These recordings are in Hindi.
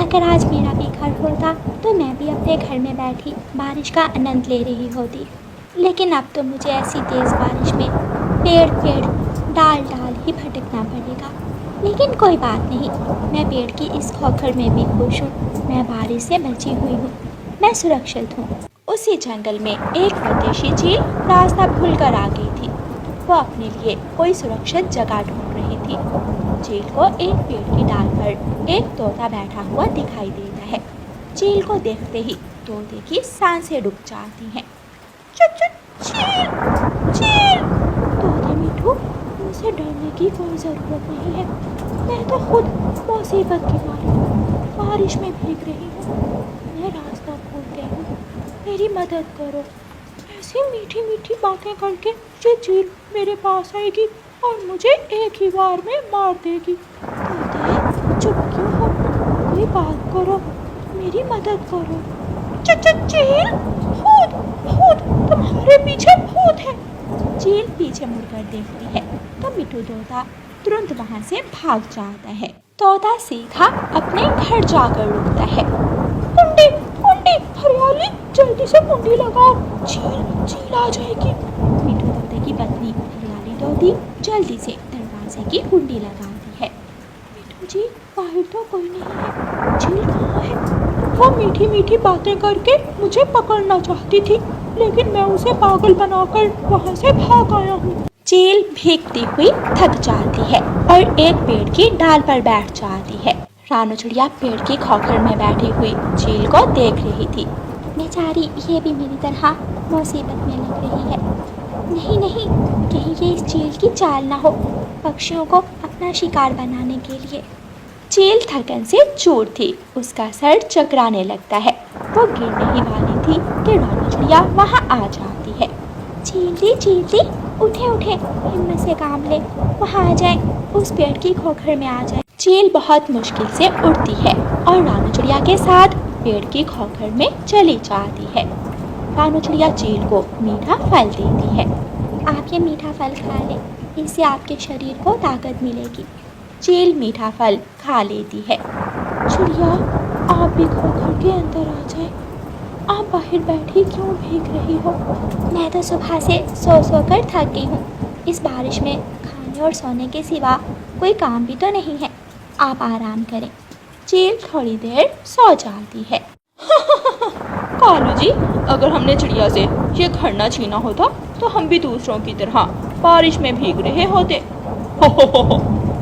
अगर आज मेरा भी घर होता तो मैं भी अपने घर में बैठी बारिश का आनंद ले रही होती। लेकिन अब तो मुझे ऐसी तेज़ बारिश में पेड़ पेड़ डाल डाल ही भटकना पड़ेगा। लेकिन कोई बात नहीं, मैं पेड़ की इस खोखर में भी खुश हूँ। मैं बारिश से बची हुई हूँ, मैं सुरक्षित हूँ। उसी जंगल में एक फतेशी चील रास्ता भूलकर आ गई थी। वो अपने लिए कोई सुरक्षित जगह ढूंढ रही थी। चील को एक पेड़ की डाल पर एक तोता बैठा हुआ दिखाई देता है। चील को देखते ही तोते की सांसें रुक जाती हैं। चील, चील। तोते मिठू, मुझसे डरने की कोई ज़रूरत नहीं है। मैं तो खुद मुसीबत की मारी हूँ, बारिश में भीग रही हूँ। मैं रास्ता भूल गई हूँ, मेरी मदद करो। ऐसी मीठी मीठी बातें करके ये चील मेरे पास आएगी और मुझे एक ही बार में मार देगी। तोते, चुप क्यों हो? कोई बात करो, मेरी मदद करो। चील, भूत, भूत, तुम्हारे पीछे भूत है। चील पीछे मुड़कर देखती है तो मिठू तोता तुरंत वहाँ से भाग जाता है। तोता सीधा अपने घर जाकर रुकता है। कुंडी, कुंडी, हरियाली, जल्दी से कुंडी लगाओ, चील आ जाएगी। मिठू तोते की पत्नी हरियाली तोती जल्दी से दरवाजे की कुंडी लगाती है। मिठू जी, बाहर तो कोई नहीं है, चील कहाँ है? वो मीठी मीठी बातें करके मुझे पकड़ना चाहती थी, लेकिन मैं उसे पागल बनाकर वहाँ से भाग आया हूँ। चील भीगती हुई थक जाती है और एक पेड़ की डाल पर बैठ जाती है। रानू चिड़िया पेड़ की खोखर में बैठी हुई चील को देख रही थी। बेचारी ये भी मेरी तरह मुसीबत में लग रही है। नहीं नहीं, कहीं ये इस चील की चाल ना हो, पक्षियों को अपना शिकार बनाने के लिए। चील थकन से चूर थी, उसका सर चकराने लगता है। वो गिरने ही वाली थी कि रानू चिड़िया वहाँ आ जाती है। चींटी, उठे उठे, हिम्मत से काम ले, वहाँ आ जाए, उस पेड़ की खोखर में आ जाए। चील बहुत मुश्किल से उठती है और रानू चिड़िया के साथ पेड़ की खोखर में चली जाती है। रानू चिड़िया चील को मीठा फल देती है। आप ये मीठा फल खा ले, इससे आपके शरीर को ताकत मिलेगी। चील मीठा फल खा लेती है। चिड़िया, आप भी खोखर के अंदर आ जाए, आप बाहर बैठी क्यों भीग रही हो? मैं तो सुबह से सो कर थक गई हूँ। इस बारिश में खाने और सोने के सिवा कोई काम भी तो नहीं है, आप आराम करें। चील थोड़ी देर सो जाती है। कालू जी, अगर हमने चिड़िया से ये घर न छीना होता तो हम भी दूसरों की तरह बारिश में भीग रहे होते।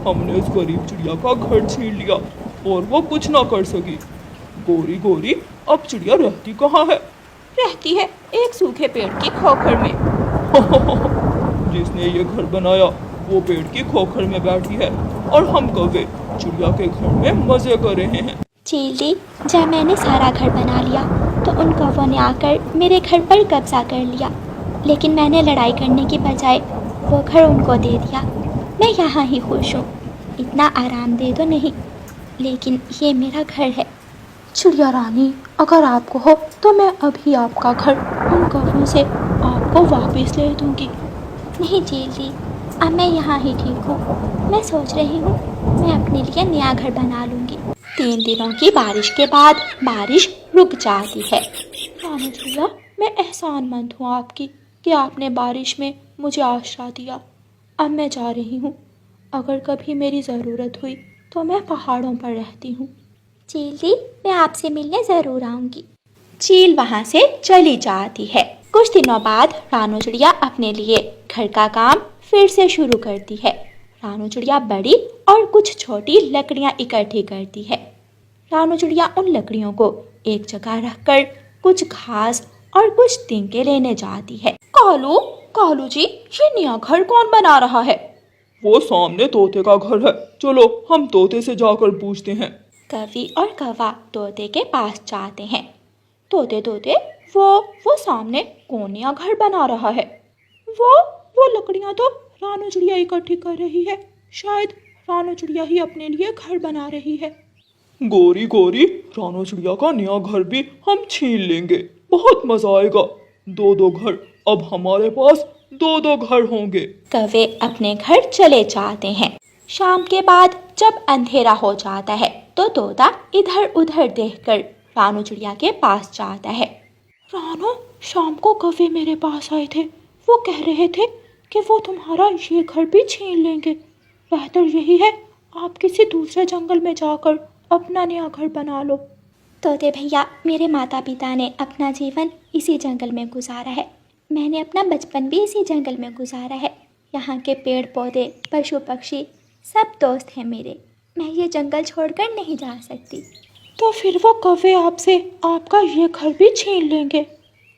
हमने इस गरीब चिड़िया का घर छीन लिया और वो कुछ ना कर सकी। गोरी गोरी, अब चिड़िया रहती कहाँ है? रहती है एक सूखे पेड़ की खोखर में। जिसने ये घर बनाया वो पेड़ की खोखर में बैठी है और हम कौवे चिड़िया के घर में मजे कर रहे हैं। चील दी, जब मैंने सारा घर बना लिया तो उन कौवों ने आकर मेरे घर पर कब्जा कर लिया, लेकिन मैंने लड़ाई करने की बजाय वो घर उनको दे दिया। मैं यहाँ ही खुश हूँ, इतना आराम दे तो नहीं, लेकिन ये मेरा घर है। चिड़िया रानी, अगर आपको हो तो मैं अभी आपका घर उन कौवों से आपको वापस ले दूंगी। नहीं चील दी, अब मैं यहाँ ही ठीक हूँ। मैं सोच रही हूँ मैं अपने लिए नया घर बना लूँगी। 3 दिनों की बारिश के बाद बारिश रुक जाती है। रानू चिड़िया, मैं एहसानमंद हूँ आपकी कि आपने बारिश में मुझे आश्रय दिया। अब मैं जा रही हूँ, अगर कभी मेरी ज़रूरत हुई तो मैं पहाड़ों पर रहती हूँ। चील दी, मैं आपसे मिलने ज़रूर आऊँगी। चील वहाँ से चली जाती है। कुछ दिनों बाद रानू चिड़िया अपने लिए घर का काम फिर से शुरू करती है। रानू चिड़िया बड़ी और कुछ छोटी लकड़ियाँ इकट्ठी करती है। रानू चिड़िया उन लकड़ियों को एक जगह रखकर कुछ घास और कुछ तिनके लेने जाती है। कालू जी, ये नया घर कौन बना रहा है? वो सामने तोते का घर है, चलो हम तोते से जाकर पूछते हैं। कवि और कौवा तोते के पास जाते हैं। तोते, वो सामने कौन नया घर बना रहा है? वो लकड़ियाँ तो रानू चिड़िया इकट्ठी कर रही है, शायद रानू चिड़िया ही अपने लिए घर बना रही है। गोरी गोरी, रानू चिड़िया का नया घर भी हम छीन लेंगे, बहुत मजा आएगा। 2-2 घर, अब हमारे पास 2-2 घर होंगे। कौवे अपने घर चले जाते हैं। शाम के बाद जब अंधेरा हो जाता है तो तोता इधर उधर देखकर रानू चिड़िया के पास जाता है। रानो, शाम को कौवे मेरे पास आए थे। वो कह रहे थे कि वो तुम्हारा ये घर भी छीन लेंगे। बेहतर यही है आप किसी दूसरे जंगल में जाकर अपना नया घर बना लो। तोते भैया, मेरे माता पिता ने अपना जीवन इसी जंगल में गुजारा है। मैंने अपना बचपन भी इसी जंगल में गुजारा है। यहाँ के पेड़ पौधे, पशु पक्षी सब दोस्त हैं मेरे। मैं ये जंगल छोड़कर नहीं जा सकती। तो फिर वो कौवे आपसे आपका ये घर भी छीन लेंगे।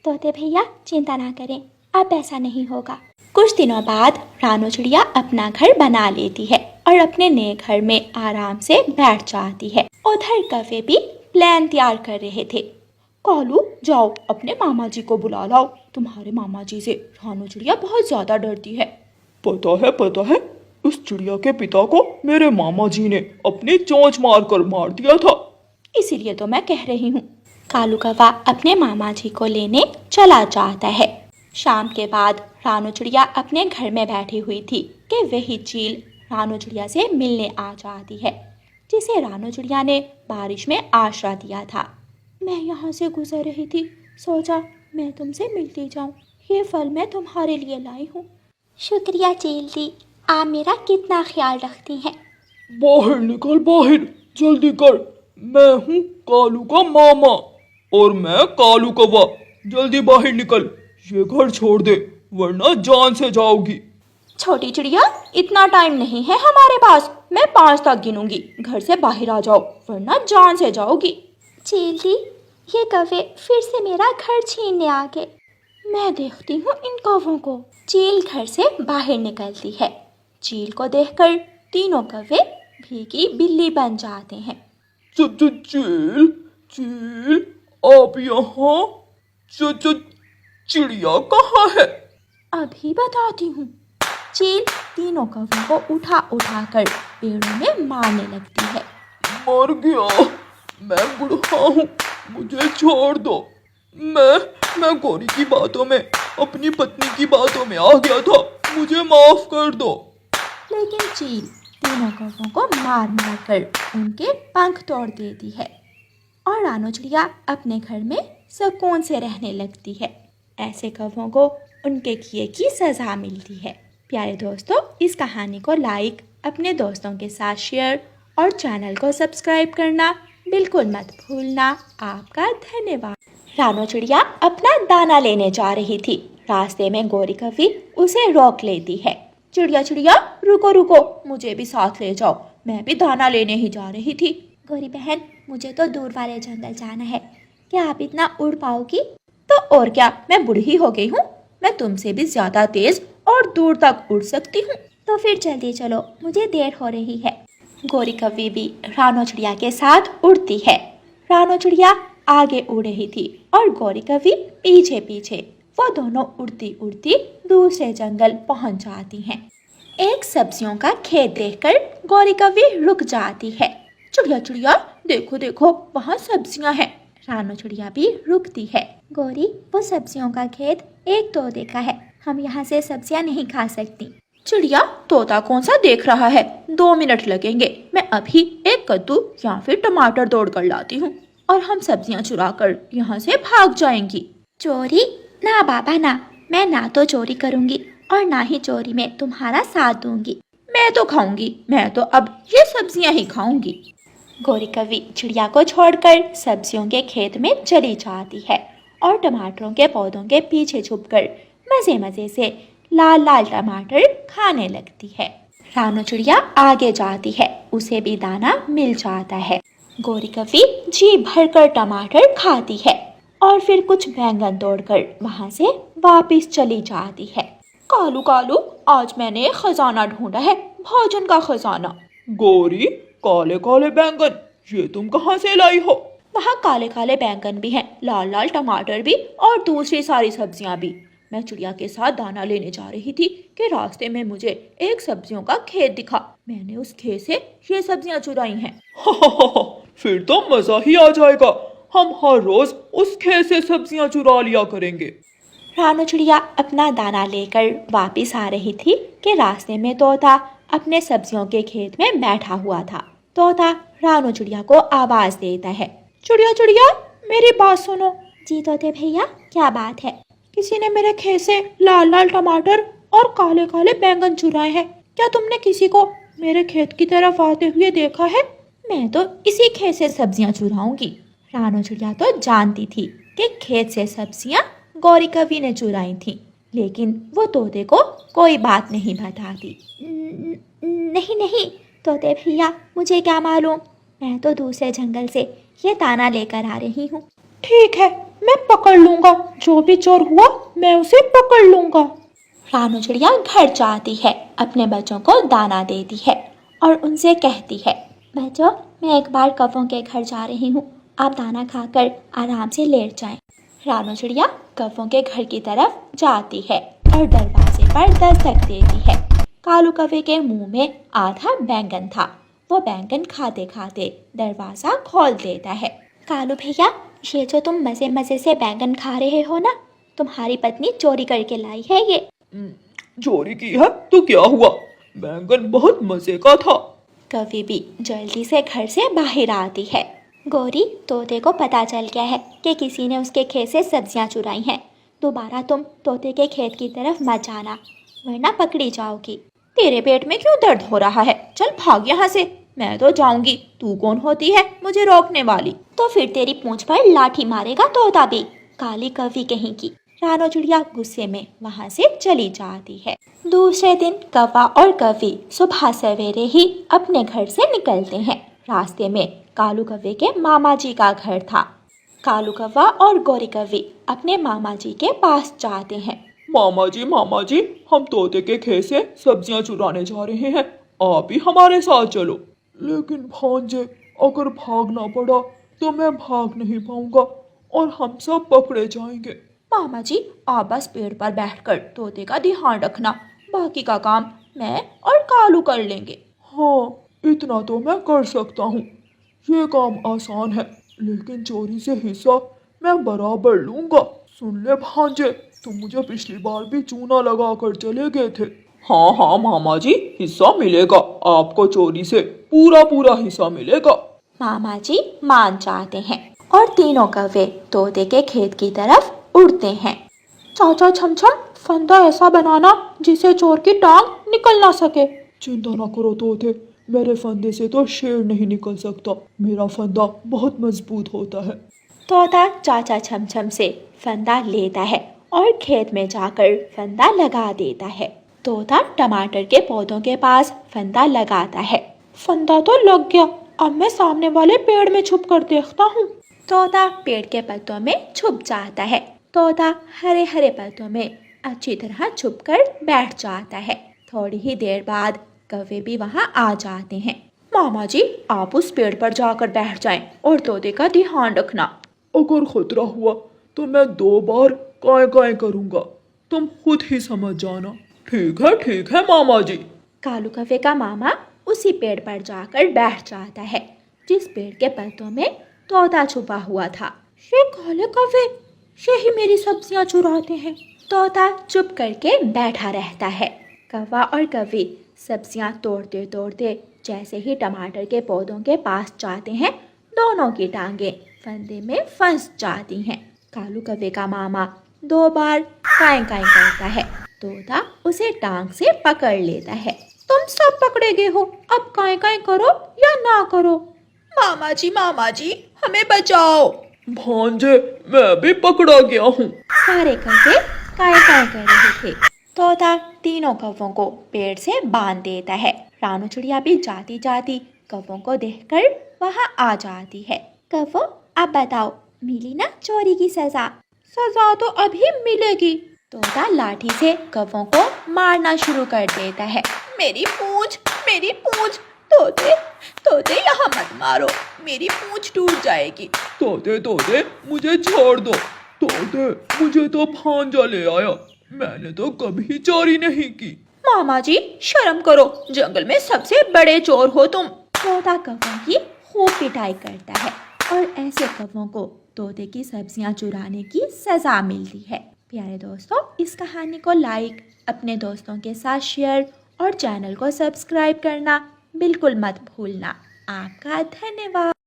तोते भैया, चिंता ना करें, अब ऐसा नहीं होगा। कुछ दिनों बाद रानू चिड़िया अपना घर बना लेती है और अपने नए घर में आराम से बैठ जाती है। उधर कौवे भी प्लान तैयार कर रहे थे। कालू, जाओ अपने मामा जी को बुला लाओ। तुम्हारे मामा जी से रानू चिड़िया बहुत ज्यादा डरती है। पता है, उस चिड़िया के पिता को मेरे मामा जी ने अपनी चोंच मारकर मार दिया था। इसीलिए तो मैं कह रही हूँ। कालू कौवा अपने मामा जी को लेने चला जाता है। शाम के बाद रानू चिड़िया अपने घर में बैठी हुई थी कि वही चील रानू चिड़िया से मिलने आ जाती है, जिसे रानू चिड़िया ने बारिश में आश्रय दिया था। मैं यहाँ से गुजर रही थी, सोचा मैं तुमसे मिलती जाऊँ। ये फल मैं तुम्हारे लिए लाई हूँ। शुक्रिया चील दी, आप मेरा कितना ख्याल रखती हैं। बाहर निकल, बाहर जल्दी कर। मैं हूँ कालू का मामा और मैं कालू कौवा। जल्दी बाहर निकल, ये घर छोड़ दे वरना जान से जाओगी। छोटी चिड़िया, इतना टाइम नहीं है हमारे पास। मैं 5 तक गिनूंगी। घर से बाहर आ जाओ वरना जान से जाओगी। चील दी, ये कौवे फिर से मेरा घर छीनने आ गए। मैं देखती हूँ इन कौवों को। चील घर से बाहर निकलती है। चील को देखकर तीनों कौवे भीगी बिल्ली बन जाते हैं। चील, चील, आप यहाँ? चिड़िया कहाँ है? अभी बताती हूँ। चील तीनों कौवों को उठा कर पेड़ों में मारने लगती है। मर गया, मैं बूढ़ा हूँ, मुझे छोड़ दो। मैं गौरी की बातों में, अपनी पत्नी की बातों में आ गया था, मुझे माफ कर दो। लेकिन चील तीनों कौवों को मार कर उनके पंख तोड़ देती है और रानू चिड़िया अपने घर में सुकून से रहने लगती है। ऐसे कौवों को उनके किए की सज़ा मिलती है। प्यारे दोस्तों, इस कहानी को लाइक, अपने दोस्तों के साथ शेयर और चैनल को सब्सक्राइब करना बिल्कुल मत भूलना। आपका धन्यवाद। रानू चिड़िया अपना दाना लेने जा रही थी। रास्ते में गौरी कौवी उसे रोक लेती है। चिड़िया चिड़िया, रुको, मुझे भी साथ ले जाओ, मैं भी दाना लेने ही जा रही थी। गौरी बहन, मुझे तो दूर वाले जंगल जाना है, क्या आप इतना उड़ पाओगी? तो और क्या, मैं बूढ़ी हो गई हूँ, मैं तुमसे भी ज्यादा तेज और दूर तक उड़ सकती हूँ। तो फिर जल्दी चलो, मुझे देर हो रही है। गौरी कौवी भी रानू चिड़िया के साथ उड़ती है। रानू चिड़िया आगे उड़ रही थी और गौरी कौवी पीछे पीछे। वो दोनों उड़ती उड़ती दूसरे जंगल पहुंच जाती हैं। एक सब्जियों का खेत देखकर गौरी कौवी रुक जाती है। चिड़िया चिड़िया, देखो वहाँ सब्जियां हैं। रानू चिड़िया भी रुकती है। गौरी, वो सब्जियों का खेत एक तोते का है, हम यहाँ से सब्जियां नहीं खा सकती। चिड़िया, तोता कौन सा देख रहा है, 2 मिनट लगेंगे, मैं अभी एक कद्दू या फिर टमाटर तोड़ कर लाती हूँ और हम सब्जियां चुरा कर यहाँ से भाग जाएंगी। चोरी? ना बाबा ना, मैं ना तो चोरी करूँगी और ना ही चोरी में तुम्हारा साथ दूंगी। मैं तो खाऊंगी, मैं तो अब ये सब्जियां ही खाऊंगी। गौरी कौवी चिड़िया को छोड़कर सब्जियों के खेत में चली जाती है और टमाटरों के पौधों के पीछे छुपकर मजे मजे से लाल लाल टमाटर खाने लगती है। रानू चिड़िया आगे जाती है, उसे भी दाना मिल जाता है। गौरी कौवी जी भरकर टमाटर खाती है और फिर कुछ बैंगन तोड़कर वहां से वापस चली जाती है। कालू कालू, आज मैंने एक खजाना ढूंढा है, भोजन का खजाना। गौरी, काले काले बैंगन ये तुम कहाँ से लाई हो? वहाँ काले काले बैंगन भी हैं, लाल लाल टमाटर भी और दूसरी सारी सब्जियां भी। मैं चिड़िया के साथ दाना लेने जा रही थी कि रास्ते में मुझे एक सब्जियों का खेत दिखा। मैंने उस खेत से ये सब्जियां चुराई हैं। फिर तो मजा ही आ जाएगा, हम हर रोज उस खेत से सब्जियां चुरा लिया करेंगे। रानू चिड़िया अपना दाना लेकर वापिस आ रही थी कि रास्ते में तोता अपने सब्जियों के खेत में बैठा हुआ था। तोता रानू चिड़िया को आवाज देता है, चिड़िया चिड़िया मेरी बात सुनो। जी तोते भैया, क्या बात है? किसी ने मेरे खेत से लाल लाल टमाटर और काले काले बैंगन चुराए हैं। क्या तुमने किसी को मेरे खेत की तरफ आते हुए देखा है? मैं तो इसी खेत से सब्जियां चुराऊंगी। रानू चिड़िया तो जानती थी कि खेत से सब्जियां गौरी कवि ने चुराई थी, लेकिन वो तोते को कोई बात नहीं बताती। नहीं नहीं तोते भैया, मुझे क्या मालूम, मैं तो दूसरे जंगल से ये दाना लेकर आ रही हूँ। ठीक है, मैं पकड़ लूंगा, जो भी चोर हुआ मैं उसे पकड़ लूंगा। रानू चिड़िया घर जाती है, अपने बच्चों को दाना देती है और उनसे कहती है, बच्चों, मैं एक बार कौवों के घर जा रही हूँ, आप दाना खाकर आराम से लेट जाएं। रानू चिड़िया कौवों के घर की तरफ जाती है और दरवाजे पर दस्तक देती है। कालू कौवे के मुंह में आधा बैंगन था। वो बैंगन खाते खाते दरवाजा खोल देता है। कालू भैया, ये जो तुम मजे मजे से बैंगन खा रहे हो ना, तुम्हारी पत्नी चोरी करके लाई है ये। चोरी की है तो क्या हुआ, बैंगन बहुत मजे का था। कौवी भी जल्दी से घर से बाहर आती है। गौरी, तोते को पता चल गया है कि किसी ने उसके खेत से सब्जियां चुराई हैं। दोबारा तुम तोते के खेत की तरफ मत जाना, वरना पकड़ी जाओगी। तेरे पेट में क्यों दर्द हो रहा है? चल भाग यहाँ से। मैं तो जाऊंगी, तू कौन होती है मुझे रोकने वाली? तो फिर तेरी पूंछ पर लाठी मारेगा तोता भी, काली कवि कहीं की। रानू चिड़िया गुस्से में वहाँ से चली जाती है। दूसरे दिन कौवा और कवि सुबह सवेरे ही अपने घर से निकलते हैं। रास्ते में कालू कौवे के मामा जी का घर था। कालू कौवा और गौरी कवि अपने मामा जी के पास जाते हैं। मामा जी, हम तोते के खेत से सब्जियां चुराने जा रहे हैं, आप भी हमारे साथ चलो। लेकिन भांजे, अगर भागना पड़ा तो मैं भाग नहीं पाऊंगा और हम सब पकड़े जाएंगे। मामा जी, आप बस पेड़ पर बैठकर तोते का ध्यान रखना, बाकी का काम मैं और कालू कर लेंगे। हाँ, इतना तो मैं कर सकता हूँ, ये काम आसान है, लेकिन चोरी से हिस्सा मैं बराबर लूंगा। सुन ले भांजे, तुम मुझे पिछली बार भी चूना लगा कर चले गए थे। हाँ मामा जी, हिस्सा मिलेगा आपको, चोरी से पूरा हिस्सा मिलेगा। मामा जी मान जाते हैं और तीनों कौवे तोते के खेत की तरफ उड़ते हैं। चाचा छमछम, फंदा ऐसा बनाना जिसे चोर की टांग निकल ना सके। चिंता ना करो तोते, मेरे फंदे से तो शेर नहीं निकल सकता, मेरा फंदा बहुत मजबूत होता है। तोता चाचा छमछम से फंदा लेता है और खेत में जाकर फंदा लगा देता है। तोता टमाटर के पौधों के पास फंदा लगाता है। फंदा तो लग गया, अब मैं सामने वाले पेड़ में छुप कर देखता हूँ। तोता पेड़ के पत्तों में छुप जाता है। तोता हरे हरे पत्तों में अच्छी तरह छुप कर बैठ जाता है। थोड़ी ही देर बाद कौवे भी वहाँ आ जाते हैं। मामा जी, आप उस पेड़ पर जाकर बैठ जाएं और तोते का ध्यान रखना। अगर खतरा हुआ तो मैं 2 बार काय काय करूँगा, तुम खुद ही समझ जाना। ठीक है मामा जी। कालू कौवे का मामा उसी पेड़ पर जाकर बैठ जाता है जिस पेड़ के पत्तों में तोता छुपा हुआ था। ये काले कौवे, यही मेरी सब्जियां चुराते हैं। तोता चुप करके बैठा रहता है। कौवा और कवि सब्जियां तोड़ते तोड़ते जैसे ही टमाटर के पौधों के पास जाते हैं, दोनों की टांगे फंदे में फंस जाती हैं। कालू कौवे का मामा 2 बार काय काय करता है। तोता उसे टांग से पकड़ लेता है। तुम सब पकड़े गए हो, अब काय काय करो या ना करो। मामा जी, हमें बचाओ। भांजे, मैं भी पकड़ा गया हूँ। सारे कौवे काय काय कर रहे थे। तोता तीनों कौवों को पेड़ से बांध देता है। रानू चिड़िया भी जाती जाती कौवों को देखकर वहाँ आ जाती है। कौवो, अब बताओ, मिली ना चोरी की सजा? सजा तो अभी मिलेगी। तोता लाठी से कौवों को मारना शुरू कर देता है। मेरी पूंछ, तोते यहाँ मत मारो, मेरी पूंछ टूट जाएगी। तोते, मुझे छोड़ दो। तोते, मुझे तो भांजा ले आया, मैंने तो कभी चोरी नहीं की। मामा जी, शर्म करो, जंगल में सबसे बड़े चोर हो तुम। तोता कौवों की खूब पिटाई करता है और ऐसे कौवों को तोते की सब्जियां चुराने की सजा मिलती है। प्यारे दोस्तों, इस कहानी को लाइक, अपने दोस्तों के साथ शेयर और चैनल को सब्सक्राइब करना बिल्कुल मत भूलना। आपका धन्यवाद।